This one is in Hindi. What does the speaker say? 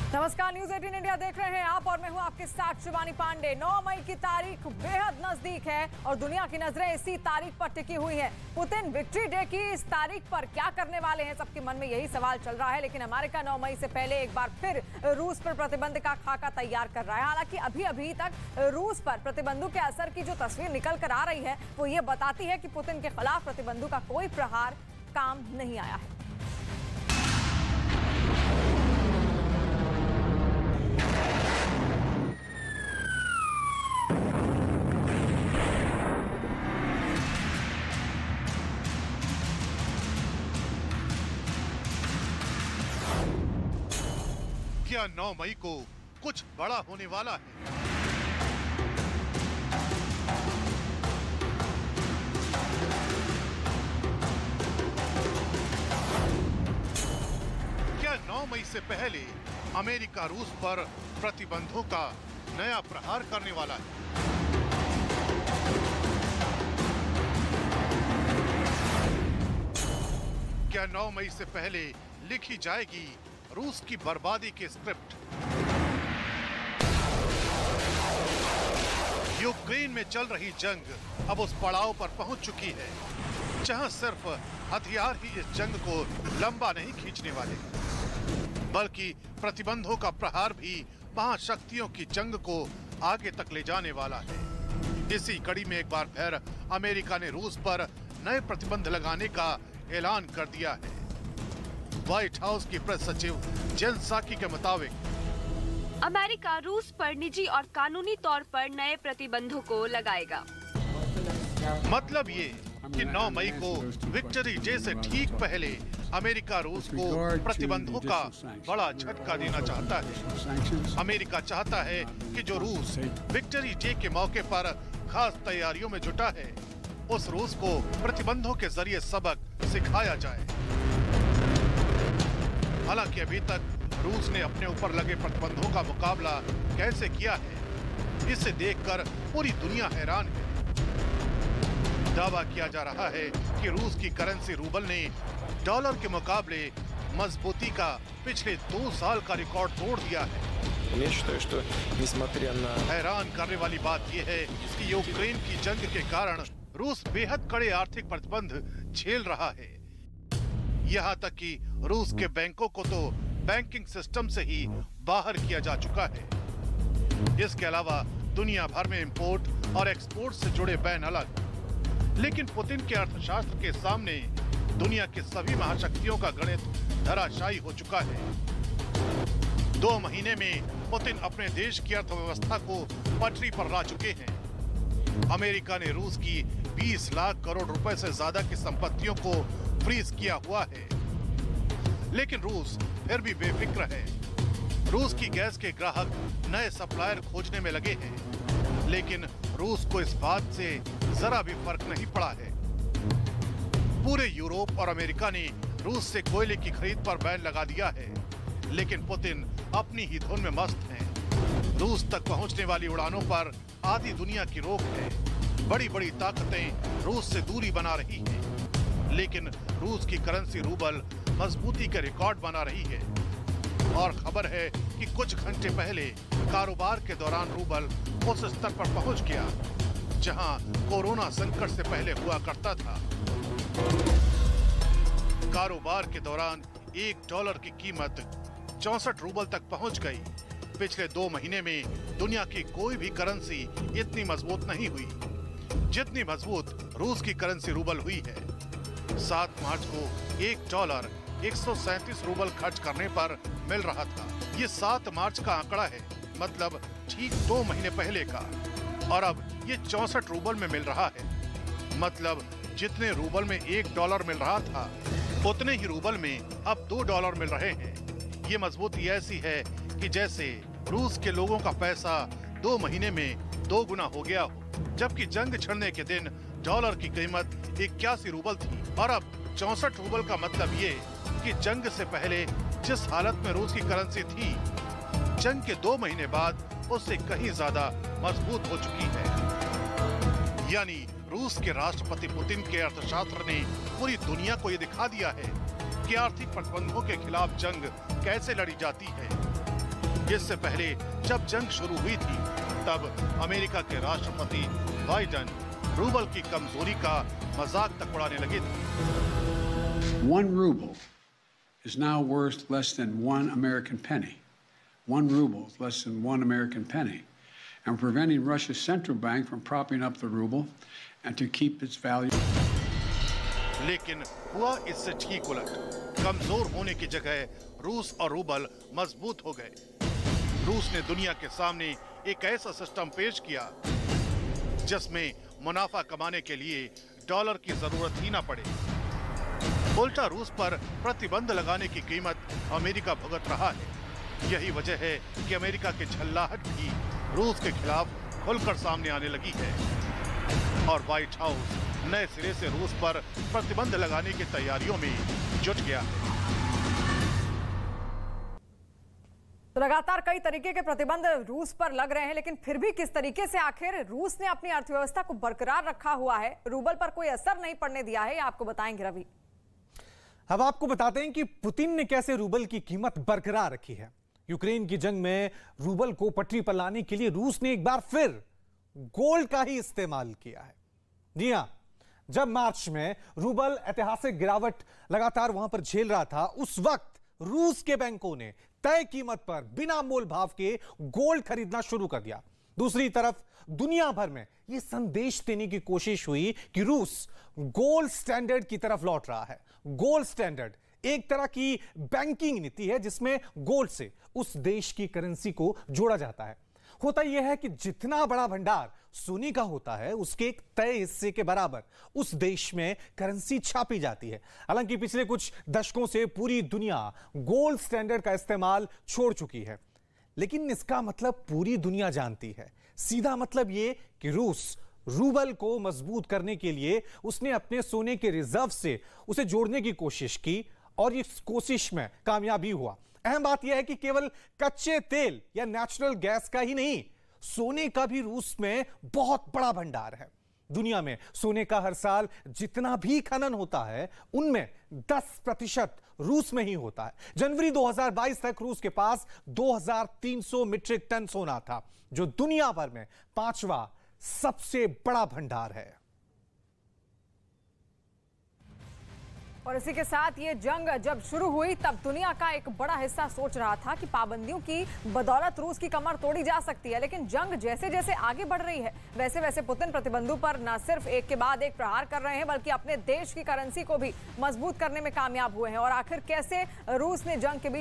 नमस्कार, न्यूज 18 इंडिया देख रहे हैं आप और मैं हूं आपके साथ शिवानी पांडे। 9 मई की तारीख बेहद नजदीक है और दुनिया की नजरें इसी तारीख पर टिकी हुई हैं। पुतिन विक्ट्री डे की इस तारीख पर क्या करने वाले हैं, सबके मन में यही सवाल चल रहा है। लेकिन अमेरिका 9 मई से पहले एक बार फिर रूस पर प्रतिबंध का खाका तैयार कर रहा है। हालांकि अभी तक रूस पर प्रतिबंधों के असर की जो तस्वीर निकल कर आ रही है वो ये बताती है कि पुतिन के खिलाफ प्रतिबंधों का कोई प्रहार काम नहीं आया है। क्या 9 मई को कुछ बड़ा होने वाला है? क्या 9 मई से पहले अमेरिका रूस पर प्रतिबंधों का नया प्रहार करने वाला है? क्या 9 मई से पहले लिखी जाएगी रूस की बर्बादी की स्क्रिप्ट? यूक्रेन में चल रही जंग अब उस पड़ाव पर पहुंच चुकी है जहां सिर्फ हथियार ही इस जंग को लंबा नहीं खींचने वाले, बल्कि प्रतिबंधों का प्रहार भी महाशक्तियों की जंग को आगे तक ले जाने वाला है। इसी कड़ी में एक बार फिर अमेरिका ने रूस पर नए प्रतिबंध लगाने का ऐलान कर दिया है। व्हाइट हाउस की प्रेस सचिव जेन साकी के मुताबिक अमेरिका रूस पर निजी और कानूनी तौर पर नए प्रतिबंधों को लगाएगा। मतलब ये कि 9 मई को विक्ट्री डे से ठीक पहले अमेरिका रूस को प्रतिबंधों का बड़ा झटका देना चाहता है। अमेरिका चाहता है कि जो रूस विक्ट्री डे के मौके पर खास तैयारियों में जुटा है, उस रूस को प्रतिबंधों के जरिए सबक सिखाया जाए। हालांकि अभी तक रूस ने अपने ऊपर लगे प्रतिबंधों का मुकाबला कैसे किया है, इसे देखकर पूरी दुनिया हैरान है। दावा किया जा रहा है कि रूस की करेंसी रूबल ने डॉलर के मुकाबले मजबूती का पिछले 2 साल का रिकॉर्ड तोड़ दिया है। हैरान करने वाली बात यह है कि यूक्रेन की जंग के कारण रूस बेहद कड़े आर्थिक प्रतिबंध झेल रहा है। यहाँ तक कि रूस के बैंकों को तो बैंकिंग सिस्टम से ही बाहर किया जा चुका है। इसके अलावा दुनिया भर में इंपोर्ट और एक्सपोर्ट से जुड़े बैन अलग। लेकिन पुतिन के अर्थशास्त्र के सामने दुनिया के सभी महाशक्तियों का गणित धराशायी हो चुका है। 2 महीने में पुतिन अपने देश की अर्थव्यवस्था को पटरी पर ला चुके हैं। अमेरिका ने रूस की 20 लाख करोड़ रुपए से ज्यादा की संपत्तियों को फ्रीज किया हुआ है। लेकिन रूस फिर भी बेफिक्र है। रूस की गैस के ग्राहक नए सप्लायर खोजने में लगे हैं, लेकिन रूस को इस बात से जरा भी फर्क नहीं पड़ा है। पूरे यूरोप और अमेरिका ने रूस से कोयले की खरीद पर बैन लगा दिया है, लेकिन पुतिन अपनी ही धुन में मस्त हैं। रूस तक पहुंचने वाली उड़ानों पर आधी दुनिया की रोक है। बड़ी बड़ी ताकतें रूस से दूरी बना रही हैं, लेकिन रूस की करेंसी रूबल मजबूती के रिकॉर्ड बना रही है। और खबर है कि कुछ घंटे पहले कारोबार के दौरान रूबल उस स्तर पर पहुंच गया जहां कोरोना संकट से पहले हुआ करता था। कारोबार के दौरान $1 की कीमत 64 रूबल तक पहुंच गई। पिछले 2 महीने में दुनिया की कोई भी करेंसी इतनी मजबूत नहीं हुई जितनी मजबूत रूस की करेंसी रूबल हुई है। 7 मार्च को $1 137 रूबल खर्च करने पर मिल रहा था। ये 7 मार्च का आंकड़ा है, मतलब ठीक 2 महीने पहले का। और अब ये 64 रूबल में मिल रहा है, मतलब जितने रूबल में $1 मिल रहा था उतने ही रूबल में अब $2 मिल रहे हैं। ये मजबूती ऐसी है कि जैसे रूस के लोगों का पैसा 2 महीने में 2 गुना हो गया हो, जबकि जंग छिड़ने के दिन डॉलर की कीमत 81 रूबल थी और अब 64 रूबल का मतलब ये कि जंग से पहले जिस हालत में रूस की करेंसी थी, जंग के 2 महीने बाद उससे कहीं ज्यादा मजबूत हो चुकी है। यानी रूस के राष्ट्रपति पुतिन के अर्थशास्त्र ने पूरी दुनिया को ये दिखा दिया है कि आर्थिक प्रतिबंधों के खिलाफ जंग कैसे लड़ी जाती है। इससे पहले जब जंग शुरू हुई थी तब अमेरिका के राष्ट्रपति बाइडेन रूबल की कमजोरी का मजाक तक उड़ाने लगे थे। 1 ruble is now worth less than 1 American penny. 1 ruble is less than 1 American penny. And preventing Russia's central bank from propping up the ruble and to keep its value. लेकिन हुआ इससे ठीक उलट। कमजोर होने की जगह रूस और रूबल मजबूत हो गए। रूस ने दुनिया के सामने एक ऐसा सिस्टम पेश किया जिसमें मुनाफा कमाने के लिए डॉलर की जरूरत ही ना पड़े। उल्टा रूस पर प्रतिबंध लगाने की कीमत अमेरिका भुगत रहा है। यही वजह है कि अमेरिका की झल्लाहट भी रूस के खिलाफ खुलकर सामने आने लगी है और व्हाइट हाउस नए सिरे से रूस पर प्रतिबंध लगाने की तैयारियों में जुट गया है। तो लगातार कई तरीके के प्रतिबंध रूस पर लग रहे हैं, लेकिन फिर भी किस तरीके से आखिर रूस ने अपनी अर्थव्यवस्था को बरकरार रखा हुआ है, रूबल पर कोई असर नहीं पड़ने दिया है, आपको बताएंगे रवि। अब आपको बताते हैं कि पुतिन ने कैसे रूबल की कीमत बरकरार रखी है। यूक्रेन की जंग में रूबल को पटरी पर लाने के लिए रूस ने एक बार फिर गोल्ड का ही इस्तेमाल किया है। जी हां, जब मार्च में रूबल ऐतिहासिक गिरावट लगातार वहां पर झेल रहा था, उस वक्त रूस के बैंकों ने तय कीमत पर बिना मोल भाव के गोल्ड खरीदना शुरू कर दिया। दूसरी तरफ दुनिया भर में यह संदेश देने की कोशिश हुई कि रूस गोल्ड स्टैंडर्ड की तरफ लौट रहा है। गोल्ड स्टैंडर्ड एक तरह की बैंकिंग नीति है जिसमें गोल्ड से उस देश की करेंसी को जोड़ा जाता है। होता यह है कि जितना बड़ा भंडार सोने का होता है, उसके एक तय हिस्से के बराबर उस देश में करेंसी छापी जाती है। हालांकि पिछले कुछ दशकों से पूरी दुनिया गोल्ड स्टैंडर्ड का इस्तेमाल छोड़ चुकी है, लेकिन इसका मतलब पूरी दुनिया जानती है। सीधा मतलब यह कि रूस रूबल को मजबूत करने के लिए उसने अपने सोने के रिजर्व से उसे जोड़ने की कोशिश की और इस कोशिश में कामयाबी हुआ। अहम बात यह है कि केवल कच्चे तेल या नेचुरल गैस का ही नहीं, सोने का भी रूस में बहुत बड़ा भंडार है। दुनिया में सोने का हर साल जितना भी खनन होता है, उनमें 10% रूस में ही होता है। जनवरी 2022 तक रूस के पास 2300 मीट्रिक टन सोना था, जो दुनिया भर में 5वां सबसे बड़ा भंडार है। और इसी के साथ ये जंग जब शुरू हुई तब दुनिया का एक बड़ा हिस्सा सोच रहा था कि पाबंदियों की बदौलत रूस की कमर तोड़ी जा सकती है, लेकिन जंग जैसे जैसे आगे बढ़ रही है वैसे वैसे पुतिन प्रतिबंधों पर न सिर्फ एक के बाद एक प्रहार कर रहे हैं, बल्कि अपने देश की करेंसी को भी मजबूत करने में कामयाब हुए हैं। और आखिर कैसे रूस ने जंग के बीच